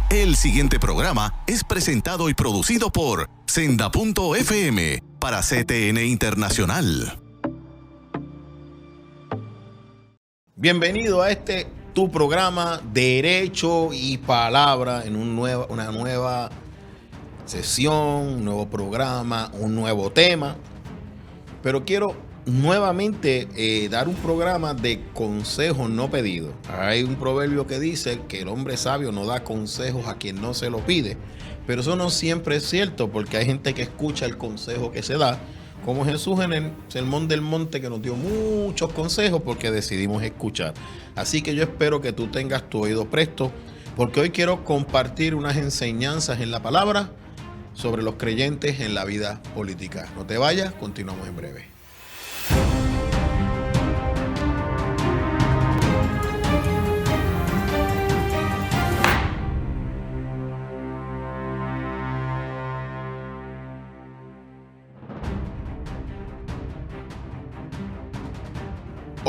El siguiente programa es presentado y producido por Senda.fm para CTN Internacional. Bienvenido a tu programa Derecho y Palabra en una nueva sesión, un nuevo programa, un nuevo tema. Pero quiero nuevamente dar un programa de consejos no pedidos. Hay un proverbio que dice que el hombre sabio no da consejos a quien no se lo pide. Pero eso no siempre es cierto, porque hay gente que escucha el consejo que se da, como Jesús en el Sermón del Monte, que nos dio muchos consejos porque decidimos escuchar. Así que yo espero que tú tengas tu oído presto, porque hoy quiero compartir unas enseñanzas en la palabra sobre los creyentes en la vida política. No te vayas, continuamos en breve.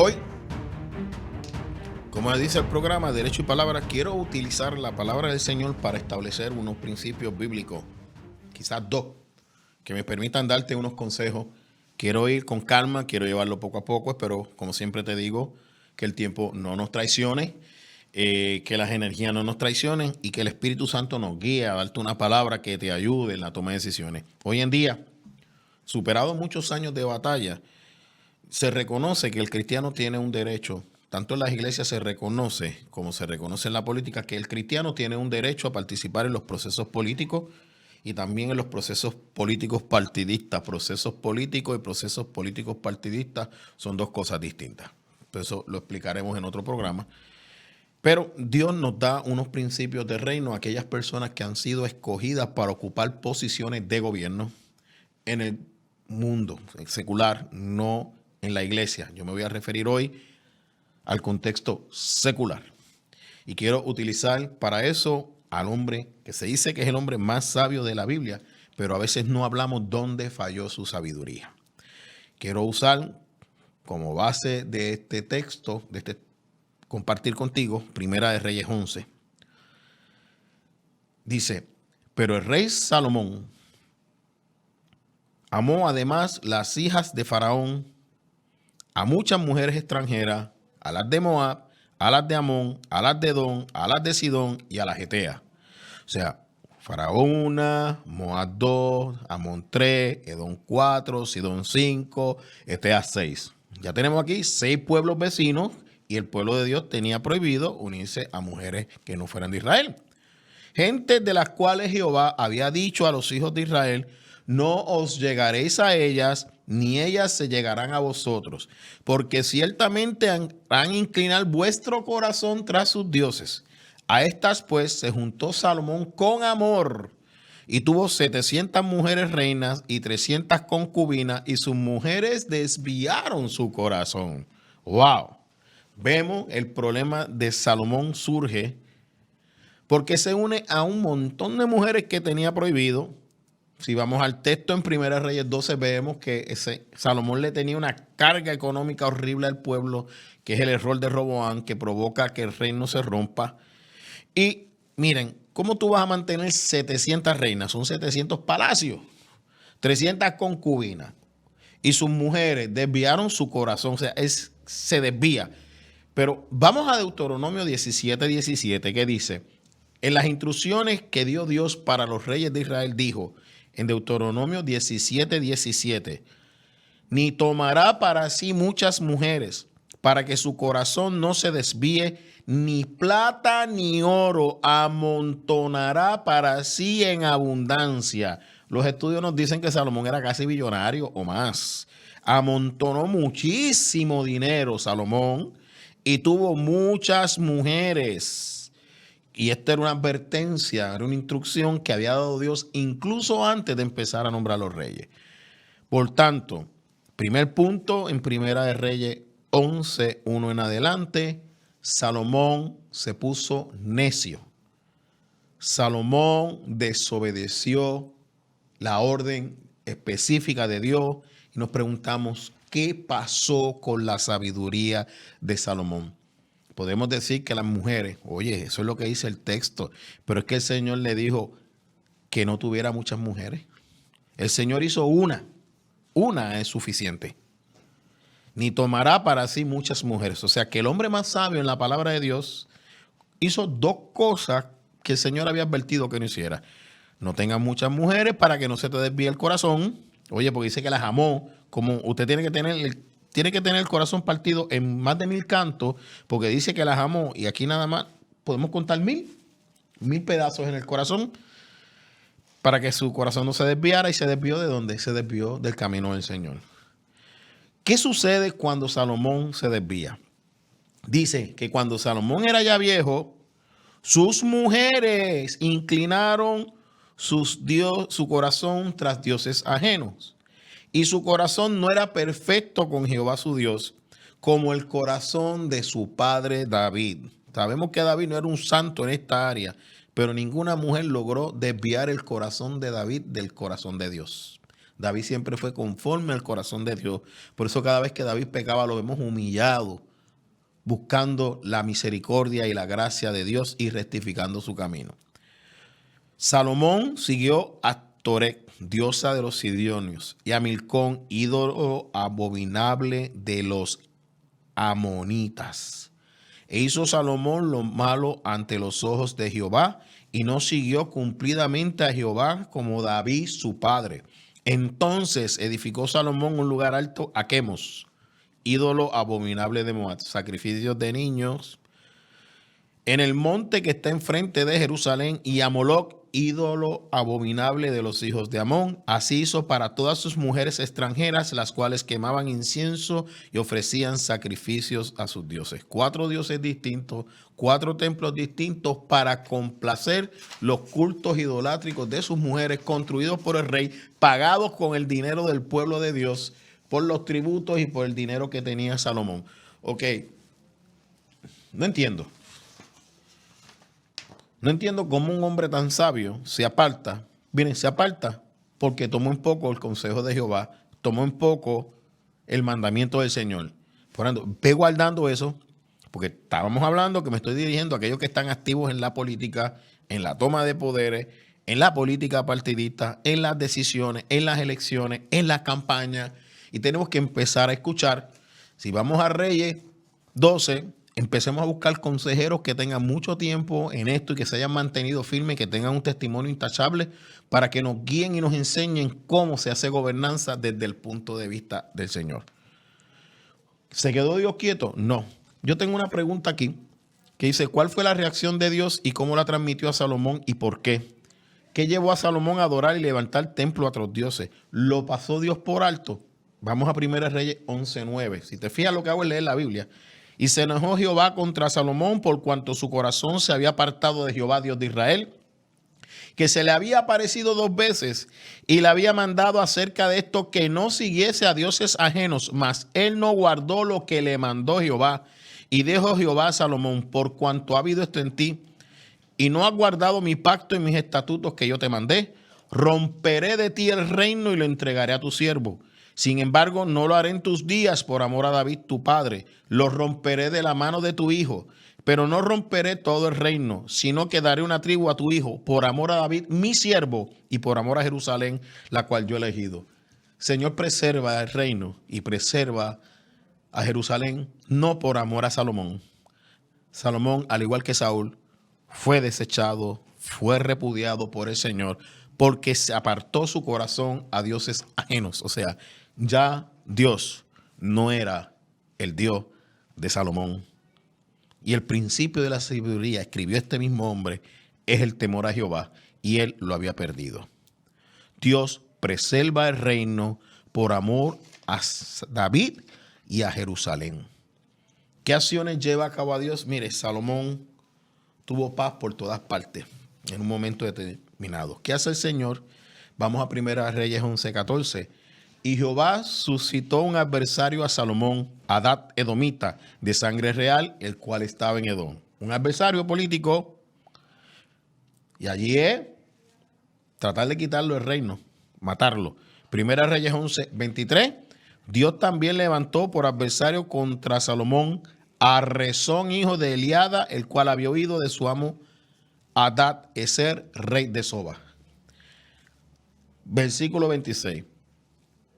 Hoy, como dice el programa Derecho y Palabra, quiero utilizar la palabra del Señor para establecer unos principios bíblicos, quizás dos, que me permitan darte unos consejos. Quiero ir con calma, quiero llevarlo poco a poco, pero como siempre te digo, que el tiempo no nos traicione, que las energías no nos traicionen y que el Espíritu Santo nos guíe a darte una palabra que te ayude en la toma de decisiones. Hoy en día, superados muchos años de batalla, se reconoce que el cristiano tiene un derecho, tanto en las iglesias se reconoce como se reconoce en la política, que el cristiano tiene un derecho a participar en los procesos políticos y también en los procesos políticos partidistas. Procesos políticos y procesos políticos partidistas son dos cosas distintas. Eso lo explicaremos en otro programa. Pero Dios nos da unos principios de reino a aquellas personas que han sido escogidas para ocupar posiciones de gobierno en el mundo secular, no en la iglesia. Yo me voy a referir hoy al contexto secular. Y quiero utilizar para eso al hombre que se dice que es el hombre más sabio de la Biblia, pero a veces no hablamos dónde falló su sabiduría. Quiero usar como base de este texto, compartir contigo, Primera de Reyes 11. Dice, pero el rey Salomón amó además las hijas de Faraón, a muchas mujeres extranjeras, a las de Moab, a las de Amón, a las de Edom, a las de Sidón y a las Eteas. O sea, Faraón 1, Moab 2, Amón 3, Edom 4, Sidón 5, Eteas 6. Ya tenemos aquí 6 pueblos vecinos y el pueblo de Dios tenía prohibido unirse a mujeres que no fueran de Israel. Gente de las cuales Jehová había dicho a los hijos de Israel, no os llegaréis a ellas, ni ellas se llegarán a vosotros, porque ciertamente harán inclinar vuestro corazón tras sus dioses. A estas pues se juntó Salomón con amor, y tuvo 700 mujeres reinas y 300 concubinas, y sus mujeres desviaron su corazón. ¡Wow! Vemos el problema de Salomón surge porque se une a un montón de mujeres que tenía prohibido. Si vamos al texto en 1 Reyes 12, vemos que Salomón le tenía una carga económica horrible al pueblo, que es el error de Roboam, que provoca que el reino se rompa. Y miren, ¿cómo tú vas a mantener 700 reinas? Son 700 palacios, 300 concubinas. Y sus mujeres desviaron su corazón, o sea, se desvía. Pero vamos a Deuteronomio 17:17, que dice, en las instrucciones que dio Dios para los reyes de Israel, dijo, en Deuteronomio 17:17, ni tomará para sí muchas mujeres, para que su corazón no se desvíe, ni plata ni oro amontonará para sí en abundancia. Los estudios nos dicen que Salomón era casi billonario o más. Amontonó muchísimo dinero Salomón y tuvo muchas mujeres. Y esta era una advertencia, era una instrucción que había dado Dios incluso antes de empezar a nombrar a los reyes. Por tanto, primer punto en Primera de Reyes 11:1 en adelante, Salomón se puso necio. Salomón desobedeció la orden específica de Dios y nos preguntamos, ¿qué pasó con la sabiduría de Salomón? podemos decir que las mujeres, oye, eso es lo que dice el texto, pero es que el Señor le dijo que no tuviera muchas mujeres. El Señor hizo una es suficiente. Ni tomará para sí muchas mujeres. O sea que el hombre más sabio en la palabra de Dios hizo dos cosas que el Señor había advertido que no hiciera. No tengas muchas mujeres para que no se te desvíe el corazón. Oye, porque dice que las amó. Como usted tiene que tener el corazón partido en más de 1000 cantos, porque dice que las amó. Y aquí nada más podemos contar 1000 pedazos en el corazón para que su corazón no se desviara. ¿Y se desvió de dónde? Se desvió del camino del Señor. ¿Qué sucede cuando Salomón se desvía? Dice que cuando Salomón era ya viejo, sus mujeres inclinaron su corazón tras dioses ajenos. Y su corazón no era perfecto con Jehová su Dios, como el corazón de su padre David. Sabemos que David no era un santo en esta área, pero ninguna mujer logró desviar el corazón de David del corazón de Dios. David siempre fue conforme al corazón de Dios. Por eso cada vez que David pecaba lo vemos humillado, buscando la misericordia y la gracia de Dios y rectificando su camino. Salomón siguió a Torec, diosa de los sidonios, y a Milcón, ídolo abominable de los amonitas. E hizo Salomón lo malo ante los ojos de Jehová, y no siguió cumplidamente a Jehová como David su padre. Entonces edificó Salomón un lugar alto a Quemos, ídolo abominable de Moab, sacrificios de niños, en el monte que está enfrente de Jerusalén, y a Moloc, ídolo abominable de los hijos de Amón. Así hizo para todas sus mujeres extranjeras, las cuales quemaban incienso y ofrecían sacrificios a sus dioses. 4 dioses distintos, 4 templos distintos para complacer los cultos idolátricos de sus mujeres, construidos por el rey, pagados con el dinero del pueblo de Dios, por los tributos y por el dinero que tenía Salomón. Ok, no entiendo. No entiendo cómo un hombre tan sabio se aparta. Miren, se aparta porque tomó en poco el consejo de Jehová, tomó en poco el mandamiento del Señor. Por tanto, ve guardando eso, porque estábamos hablando que me estoy dirigiendo a aquellos que están activos en la política, en la toma de poderes, en la política partidista, en las decisiones, en las elecciones, en las campañas. Y tenemos que empezar a escuchar. Si vamos a Reyes 12, empecemos a buscar consejeros que tengan mucho tiempo en esto y que se hayan mantenido firmes, que tengan un testimonio intachable para que nos guíen y nos enseñen cómo se hace gobernanza desde el punto de vista del Señor. ¿Se quedó Dios quieto? No. Yo tengo una pregunta aquí que dice, ¿cuál fue la reacción de Dios y cómo la transmitió a Salomón y por qué? ¿Qué llevó a Salomón a adorar y levantar templo a otros dioses? ¿Lo pasó Dios por alto? Vamos a 1 Reyes 11:9. Si te fijas, lo que hago es leer la Biblia. Y se enojó Jehová contra Salomón por cuanto su corazón se había apartado de Jehová, Dios de Israel, que se le había aparecido 2 veces y le había mandado acerca de esto que no siguiese a dioses ajenos, mas él no guardó lo que le mandó Jehová. Y dijo Jehová a Salomón, por cuanto ha habido esto en ti y no has guardado mi pacto y mis estatutos que yo te mandé, romperé de ti el reino y lo entregaré a tu siervo. Sin embargo, no lo haré en tus días por amor a David tu padre. Lo romperé de la mano de tu hijo. Pero no romperé todo el reino, sino que daré una tribu a tu hijo por amor a David mi siervo y por amor a Jerusalén, la cual yo he elegido. Señor, preserva el reino y preserva a Jerusalén, no por amor a Salomón. Salomón, al igual que Saúl, fue desechado, fue repudiado por el Señor, porque se apartó su corazón a dioses ajenos. O sea, ya Dios no era el Dios de Salomón. Y el principio de la sabiduría, escribió este mismo hombre, es el temor a Jehová, y él lo había perdido. Dios preserva el reino por amor a David y a Jerusalén. ¿Qué acciones lleva a cabo a Dios? Mire, Salomón tuvo paz por todas partes en un momento determinado. ¿Qué hace el Señor? Vamos a 1 Reyes 11:14. Y Jehová suscitó un adversario a Salomón, Hadad edomita, de sangre real, el cual estaba en Edom. Un adversario político. Y allí es tratar de quitarlo el reino, matarlo. 1 Reyes 11:23. Dios también levantó por adversario contra Salomón a Rezón, hijo de Eliada, el cual había oído de su amo Adad Ezer, rey de Soba. Versículo 26.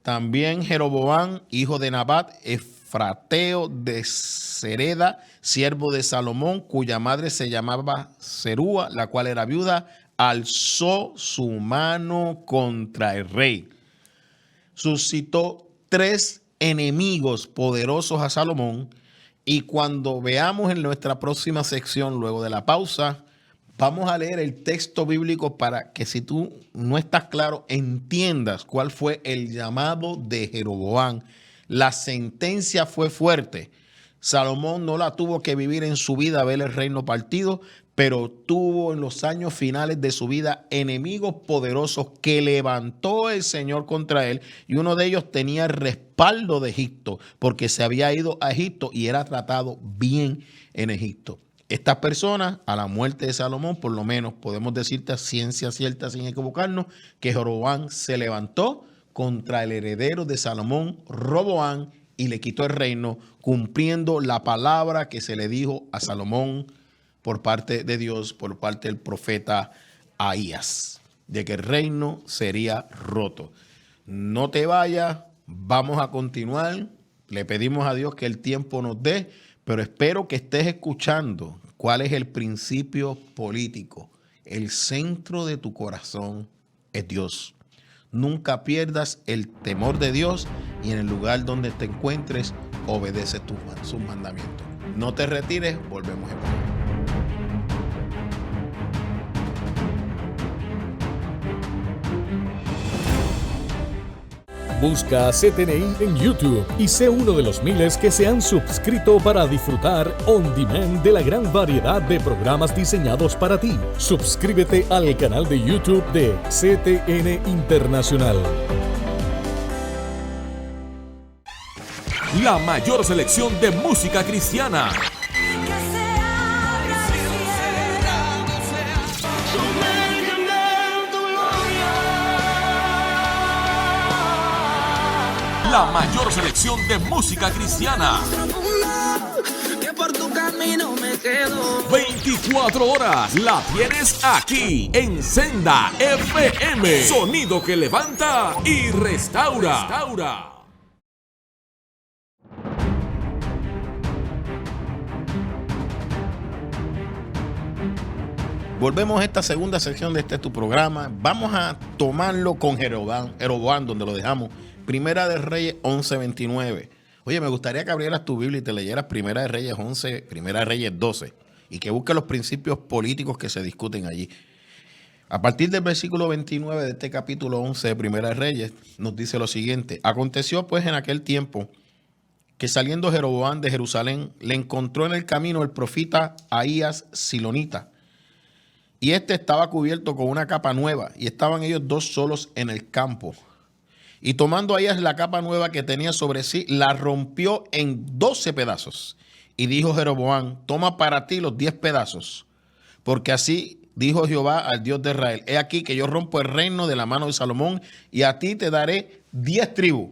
También Jeroboam, hijo de Nabat, efrateo de Sereda, siervo de Salomón, cuya madre se llamaba Serúa, la cual era viuda, alzó su mano contra el rey. Suscitó 3 enemigos poderosos a Salomón, y cuando veamos en nuestra próxima sección, luego de la pausa, vamos a leer el texto bíblico para que, si tú no estás claro, entiendas cuál fue el llamado de Jeroboam. La sentencia fue fuerte. Salomón no la tuvo que vivir en su vida, ver el reino partido, pero tuvo en los años finales de su vida enemigos poderosos que levantó el Señor contra él, y uno de ellos tenía el respaldo de Egipto, porque se había ido a Egipto y era tratado bien en Egipto. Estas personas, a la muerte de Salomón, por lo menos podemos decirte a ciencia cierta, sin equivocarnos, que Jeroboam se levantó contra el heredero de Salomón, Roboam, y le quitó el reino, cumpliendo la palabra que se le dijo a Salomón por parte de Dios, por parte del profeta Ahías, de que el reino sería roto. No te vayas, vamos a continuar. Le pedimos a Dios que el tiempo nos dé, pero espero que estés escuchando cuál es el principio político. El centro de tu corazón es Dios. Nunca pierdas el temor de Dios, y en el lugar donde te encuentres, obedece sus mandamientos. No te retires, volvemos en breve. Busca CTNI en YouTube y sé uno de los miles que se han suscrito para disfrutar on demand de la gran variedad de programas diseñados para ti. Suscríbete al canal de YouTube de CTN Internacional. La mayor selección de música cristiana. La mayor selección de música cristiana. 24 horas la tienes aquí en Senda FM. Sonido que levanta y restaura. Volvemos a esta segunda sección de tu programa. Vamos a tomarlo con Jeroboam, donde lo dejamos. Primera de Reyes 11:29. Oye, me gustaría que abrieras tu Biblia y te leyeras Primera de Reyes 11, Primera de Reyes 12, y que busques los principios políticos que se discuten allí. A partir del versículo 29 de este capítulo 11 de Primera de Reyes, nos dice lo siguiente. Aconteció pues en aquel tiempo que, saliendo Jeroboam de Jerusalén, le encontró en el camino el profeta Ahías Silonita. Y este estaba cubierto con una capa nueva, y estaban ellos 2 solos en el campo. Y tomando Ahías la capa nueva que tenía sobre sí, la rompió en 12 pedazos. Y dijo Jeroboam: toma para ti los 10 pedazos, porque así dijo Jehová al Dios de Israel: he aquí que yo rompo el reino de la mano de Salomón, y a ti te daré 10 tribus.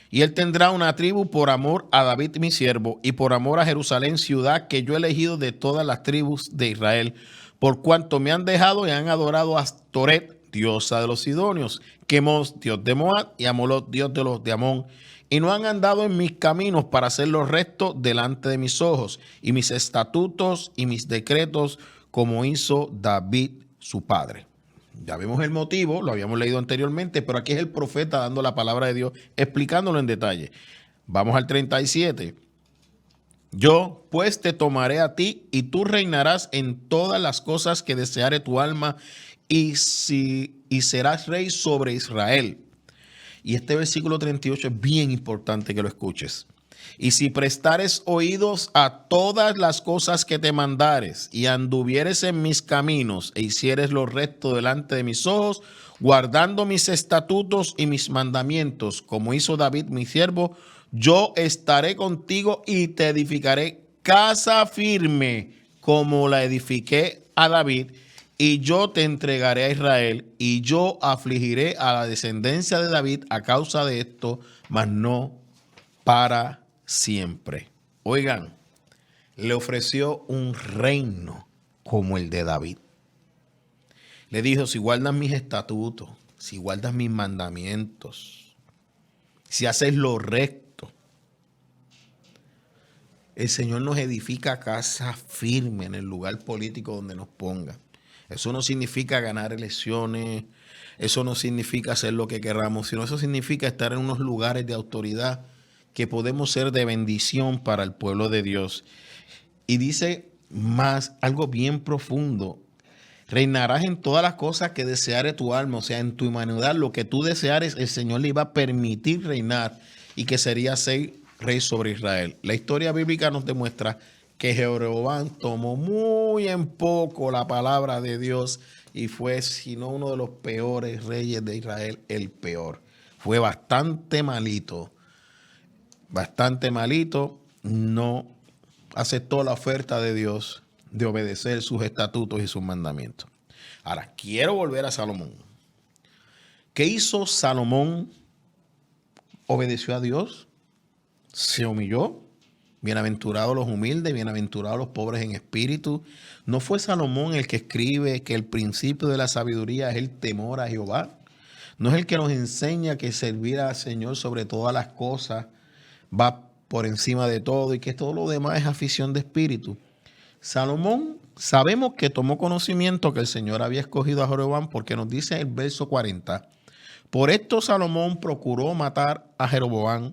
Y él tendrá una tribu por amor a David mi siervo, y por amor a Jerusalén, ciudad que yo he elegido de todas las tribus de Israel, por cuanto me han dejado y han adorado a Astoret, diosa de los sidonios, Quemos, dios de Moab, y a Moloc, dios de los de Amón, y no han andado en mis caminos para hacer lo recto delante de mis ojos, y mis estatutos y mis decretos, como hizo David su padre. Ya vemos el motivo, lo habíamos leído anteriormente, pero aquí es el profeta dando la palabra de Dios, explicándolo en detalle. Vamos al 37. Yo pues te tomaré a ti, y tú reinarás en todas las cosas que deseare tu alma, y serás rey sobre Israel. Y este versículo 38 es bien importante que lo escuches. Y si prestares oídos a todas las cosas que te mandares, y anduvieres en mis caminos, e hicieres lo recto delante de mis ojos, guardando mis estatutos y mis mandamientos, como hizo David mi siervo, yo estaré contigo y te edificaré casa firme, como la edifiqué a David, y yo te entregaré a Israel, y yo afligiré a la descendencia de David a causa de esto, mas no para siempre. Oigan, le ofreció un reino como el de David. Le dijo, si guardas mis estatutos, si guardas mis mandamientos, si haces lo recto, el Señor nos edifica casa firme en el lugar político donde nos ponga. Eso no significa ganar elecciones, eso no significa hacer lo que queramos, sino eso significa estar en unos lugares de autoridad que podemos ser de bendición para el pueblo de Dios. Y dice más, algo bien profundo, reinarás en todas las cosas que deseare tu alma, o sea, en tu humanidad, lo que tú deseares, el Señor le iba a permitir reinar y que sería ser rey sobre Israel. La historia bíblica nos demuestra que Jeroboam tomó muy en poco la palabra de Dios y fue, si no uno de los peores reyes de Israel, el peor. Fue bastante malito, no aceptó la oferta de Dios de obedecer sus estatutos y sus mandamientos. Ahora, quiero volver a Salomón. ¿Qué hizo Salomón? Obedeció a Dios, se humilló. Bienaventurados los humildes, bienaventurados los pobres en espíritu. ¿No fue Salomón el que escribe que el principio de la sabiduría es el temor a Jehová? ¿No es el que nos enseña que servir al Señor sobre todas las cosas va por encima de todo y que todo lo demás es afición de espíritu? Salomón, sabemos que tomó conocimiento que el Señor había escogido a Jeroboam porque nos dice el verso 40. Por esto Salomón procuró matar a Jeroboam,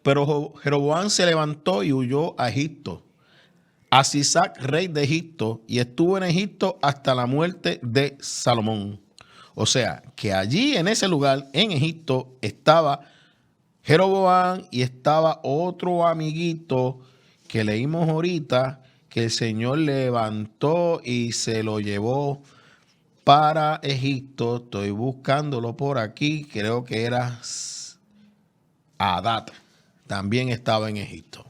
pero Jeroboam se levantó y huyó a Egipto, a Sisac, rey de Egipto, y estuvo en Egipto hasta la muerte de Salomón. O sea, que allí en ese lugar, en Egipto, estaba Jeroboam y estaba otro amiguito que leímos ahorita, que el Señor levantó y se lo llevó para Egipto. Estoy buscándolo por aquí, creo que era Adad. También estaba en Egipto.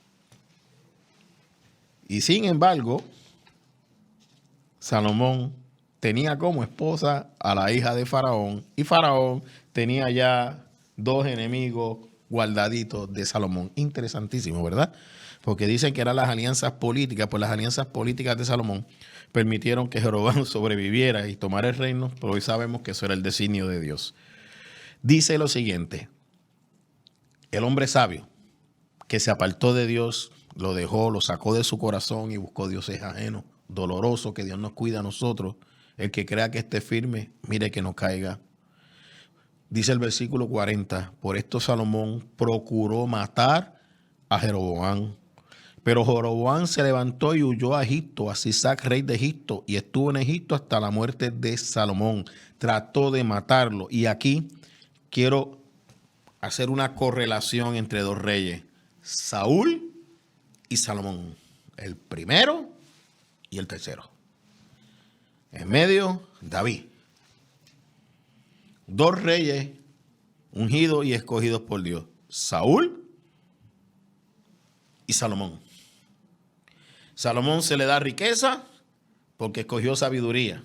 Y sin embargo, Salomón tenía como esposa a la hija de Faraón. Y Faraón tenía ya dos enemigos guardaditos de Salomón. Interesantísimo, ¿verdad? Porque dicen que eran las alianzas políticas. Pues las alianzas políticas de Salomón permitieron que Jeroboam sobreviviera y tomara el reino. Pero hoy sabemos que eso era el designio de Dios. Dice lo siguiente. El hombre sabio que se apartó de Dios, lo dejó, lo sacó de su corazón y buscó dioses ajenos. Doloroso que Dios nos cuida a nosotros. El que crea que esté firme, mire que no caiga. Dice el versículo 40, por esto Salomón procuró matar a Jeroboam. Pero Jeroboam se levantó y huyó a Egipto, a Sisac, rey de Egipto, y estuvo en Egipto hasta la muerte de Salomón. Trató de matarlo. Y aquí quiero hacer una correlación entre dos reyes, Saúl y Salomón. El primero y el tercero. En medio, David. Dos reyes ungidos y escogidos por Dios. Saúl y Salomón. Salomón se le da riqueza porque escogió sabiduría.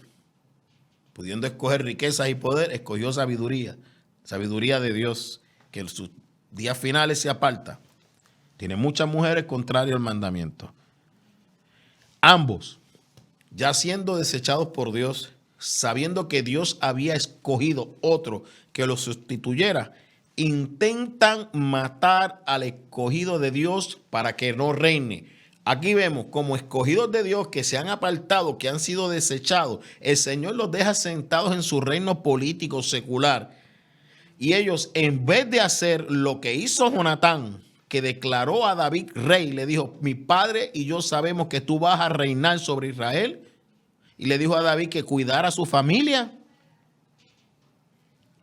Pudiendo escoger riquezas y poder, escogió sabiduría. Sabiduría de Dios, que en sus días finales se aparta. Tiene muchas mujeres contrarias al mandamiento. Ambos, ya siendo desechados por Dios, sabiendo que Dios había escogido otro que lo sustituyera, intentan matar al escogido de Dios para que no reine. Aquí vemos como escogidos de Dios que se han apartado, que han sido desechados, el Señor los deja sentados en su reino político secular. Y ellos, en vez de hacer lo que hizo Jonatán, que declaró a David rey, le dijo, mi padre y yo sabemos que tú vas a reinar sobre Israel. Y le dijo a David que cuidara a su familia.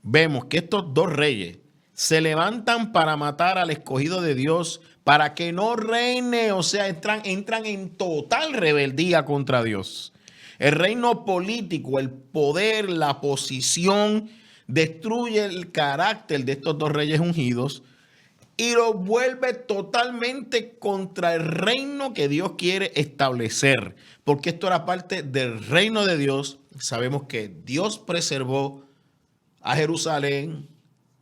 Vemos que estos dos reyes se levantan para matar al escogido de Dios, para que no reine, o sea, entran en total rebeldía contra Dios. El reino político, el poder, la posición, destruye el carácter de estos dos reyes ungidos y los vuelve totalmente contra el reino que Dios quiere establecer. Porque esto era parte del reino de Dios. Sabemos que Dios preservó a Jerusalén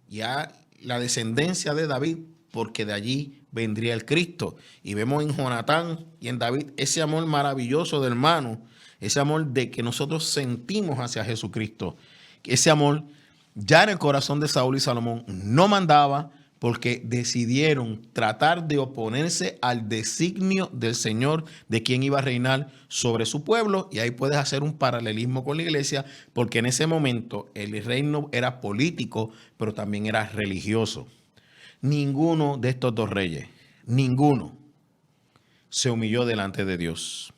y a la descendencia de David porque de allí vendría el Cristo. Y vemos en Jonatán y en David ese amor maravilloso de hermano, ese amor de que nosotros sentimos hacia Jesucristo. Ese amor ya en el corazón de Saúl y Salomón no mandaba, porque decidieron tratar de oponerse al designio del Señor de quien iba a reinar sobre su pueblo. Y ahí puedes hacer un paralelismo con la iglesia, porque en ese momento el reino era político, pero también era religioso. Ninguno de estos dos reyes, ninguno, se humilló delante de Dios.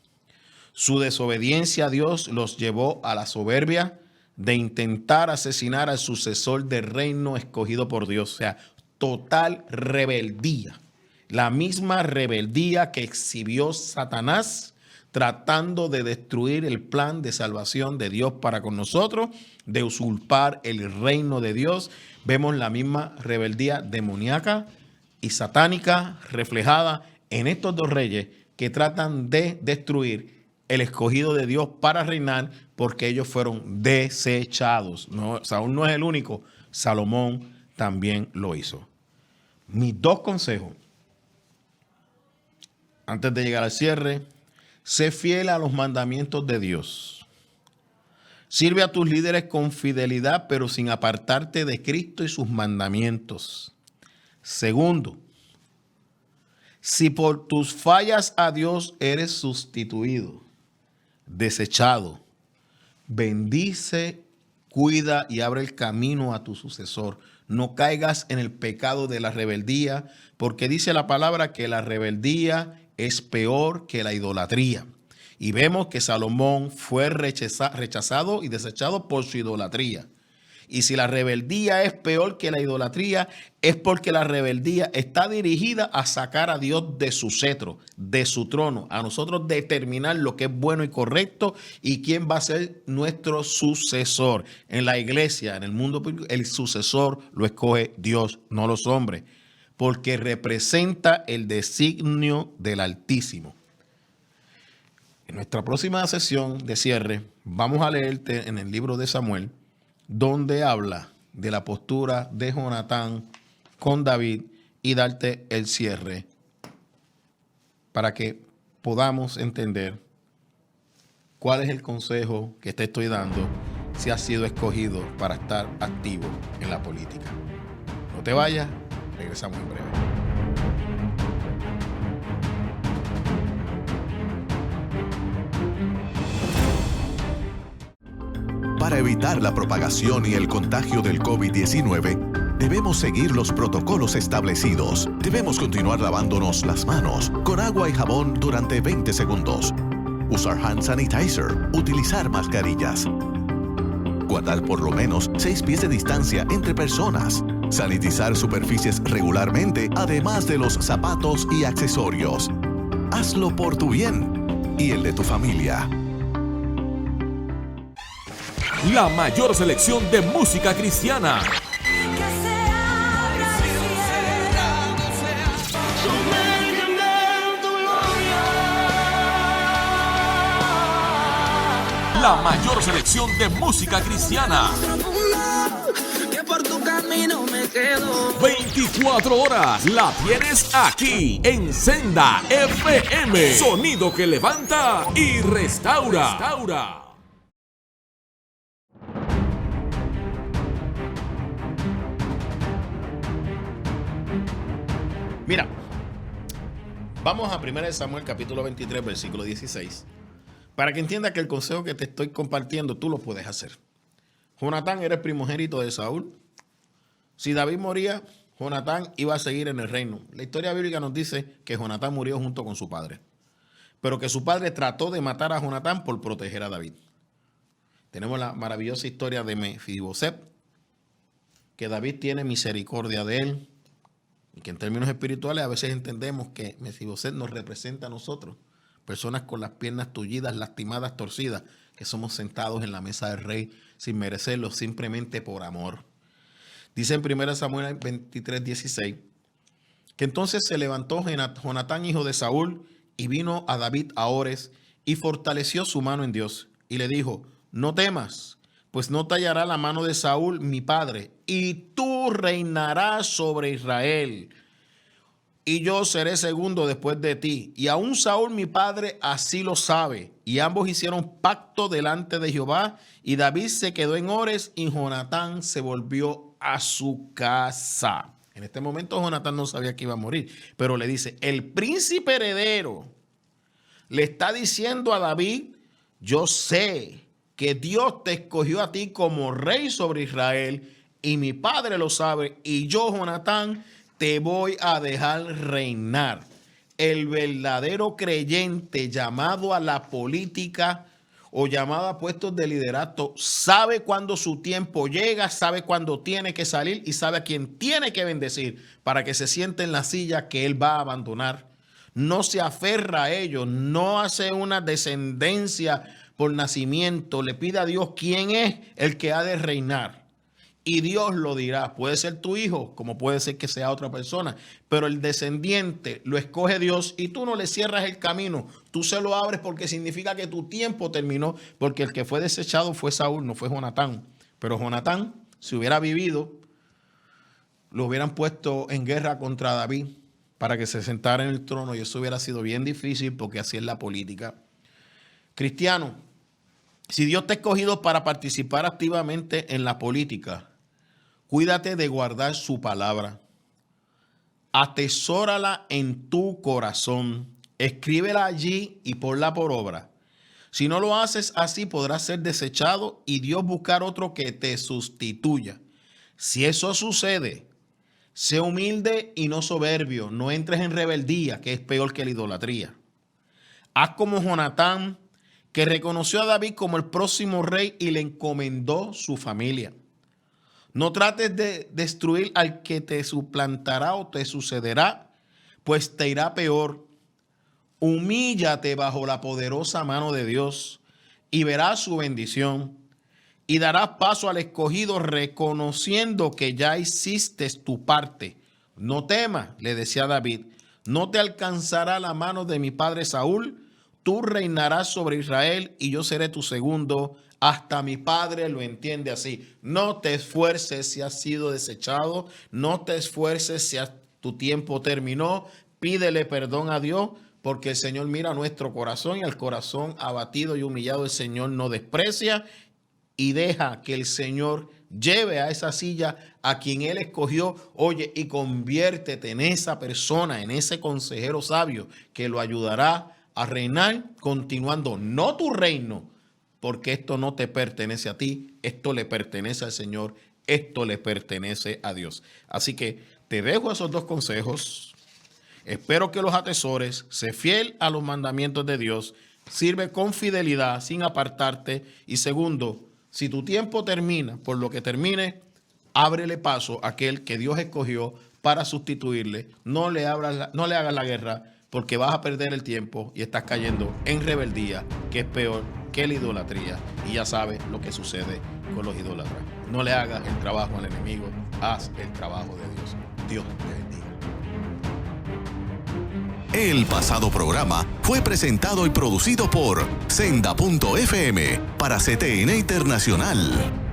Su desobediencia a Dios los llevó a la soberbia de intentar asesinar al sucesor del reino escogido por Dios. O sea, total rebeldía. La misma rebeldía que exhibió Satanás tratando de destruir el plan de salvación de Dios para con nosotros, de usurpar el reino de Dios. Vemos la misma rebeldía demoníaca y satánica reflejada en estos dos reyes que tratan de destruir el escogido de Dios para reinar, porque ellos fueron desechados. No, Saúl no es el único, Salomón también lo hizo. Mis dos consejos, antes de llegar al cierre: sé fiel a los mandamientos de Dios. Sirve a tus líderes con fidelidad, pero sin apartarte de Cristo y sus mandamientos. Segundo, si por tus fallas a Dios eres sustituido, desechado, bendice, cuida y abre el camino a tu sucesor. No caigas en el pecado de la rebeldía, porque dice la palabra que la rebeldía es peor que la idolatría. Y vemos que Salomón fue rechazado y desechado por su idolatría. Y si la rebeldía es peor que la idolatría, es porque la rebeldía está dirigida a sacar a Dios de su cetro, de su trono, a nosotros determinar lo que es bueno y correcto y quién va a ser nuestro sucesor. En la iglesia, en el mundo público, el sucesor lo escoge Dios, no los hombres, porque representa el designio del Altísimo. En nuestra próxima sesión de cierre, vamos a leerte en el libro de Samuel, donde habla de la postura de Jonatán con David, y darte el cierre para que podamos entender cuál es el consejo que te estoy dando si has sido escogido para estar activo en la política. No te vayas, regresamos en breve. Para evitar la propagación y el contagio del COVID-19, debemos seguir los protocolos establecidos. Debemos continuar lavándonos las manos con agua y jabón durante 20 segundos. Usar hand sanitizer. Utilizar mascarillas. Guardar por lo menos 6 pies de distancia entre personas. Sanitizar superficies regularmente, además de los zapatos y accesorios. Hazlo por tu bien y el de tu familia. La mayor selección de música cristiana. La mayor selección de música cristiana. 24 horas la tienes aquí en Senda FM. Sonido que levanta y restaura. Mira, vamos a 1 Samuel capítulo 23, versículo 16, para que entiendas que el consejo que te estoy compartiendo tú lo puedes hacer. Jonatán era el primogénito de Saúl. Si David moría, Jonatán iba a seguir en el reino. La historia bíblica nos dice que Jonatán murió junto con su padre, pero que su padre trató de matar a Jonatán por proteger a David. Tenemos la maravillosa historia de Mefiboset, que David tiene misericordia de él, y que en términos espirituales a veces entendemos que Mefiboset nos representa a nosotros, personas con las piernas tullidas, lastimadas, torcidas, que somos sentados en la mesa del rey sin merecerlo, simplemente por amor. Dice en 1 Samuel 23, 16, que entonces se levantó Jonatán, hijo de Saúl, y vino a David a Ores, y fortaleció su mano en Dios, y le dijo: no temas, pues no tallará la mano de Saúl mi padre, y tú reinarás sobre Israel. y yo seré segundo después de ti. Y aún Saúl mi padre así lo sabe. Y ambos hicieron pacto delante de Jehová. Y David se quedó en Ores y Jonatán se volvió a su casa. En este momento Jonatán no sabía que iba a morir, pero le dice, el príncipe heredero le está diciendo a David, yo sé que Dios te escogió a ti como rey sobre Israel y mi padre lo sabe y yo, Jonatán, te voy a dejar reinar. El verdadero creyente llamado a la política o llamado a puestos de liderato sabe cuándo su tiempo llega, sabe cuándo tiene que salir y sabe a quién tiene que bendecir para que se siente en la silla que él va a abandonar. No se aferra a ellos, no hace una descendencia por nacimiento, le pide a Dios quién es el que ha de reinar. Y Dios lo dirá, puede ser tu hijo, como puede ser que sea otra persona, pero el descendiente lo escoge Dios y tú no le cierras el camino, tú se lo abres porque significa que tu tiempo terminó, porque el que fue desechado fue Saúl, no fue Jonatán. Pero Jonatán, si hubiera vivido, lo hubieran puesto en guerra contra David para que se sentara en el trono y eso hubiera sido bien difícil porque así es la política. Cristiano, si Dios te ha escogido para participar activamente en la política, cuídate de guardar su palabra. Atesórala en tu corazón. Escríbela allí y ponla por obra. Si no lo haces así, podrás ser desechado y Dios buscar otro que te sustituya. Si eso sucede, sé humilde y no soberbio. No entres en rebeldía, que es peor que la idolatría. Haz como Jonatán, que reconoció a David como el próximo rey y le encomendó su familia. No trates de destruir al que te suplantará o te sucederá, pues te irá peor. Humíllate bajo la poderosa mano de Dios y verás su bendición. Y darás paso al escogido reconociendo que ya hiciste tu parte. No temas, le decía David, no te alcanzará la mano de mi padre Saúl. Tú reinarás sobre Israel y yo seré tu segundo. Hasta mi padre lo entiende así. No te esfuerces si has sido desechado. No te esfuerces si tu tiempo terminó. Pídele perdón a Dios porque el Señor mira nuestro corazón y al corazón abatido y humillado el Señor no desprecia. Y deja que el Señor lleve a esa silla a quien Él escogió. Oye, y conviértete en esa persona, en ese consejero sabio que lo ayudará a reinar continuando no tu reino, porque esto no te pertenece a ti, esto le pertenece al Señor, esto le pertenece a Dios. Así que te dejo esos dos consejos. Espero que los atesores. Sé fiel a los mandamientos de Dios. Sirve con fidelidad, sin apartarte. Y segundo, si tu tiempo termina, por lo que termine, ábrele paso a aquel que Dios escogió para sustituirle. No le hagas la guerra, porque vas a perder el tiempo y estás cayendo en rebeldía, que es peor que la idolatría. Y ya sabes lo que sucede con los idólatras. No le hagas el trabajo al enemigo, haz el trabajo de Dios. Dios te bendiga. El pasado programa fue presentado y producido por Senda.fm para CTN Internacional.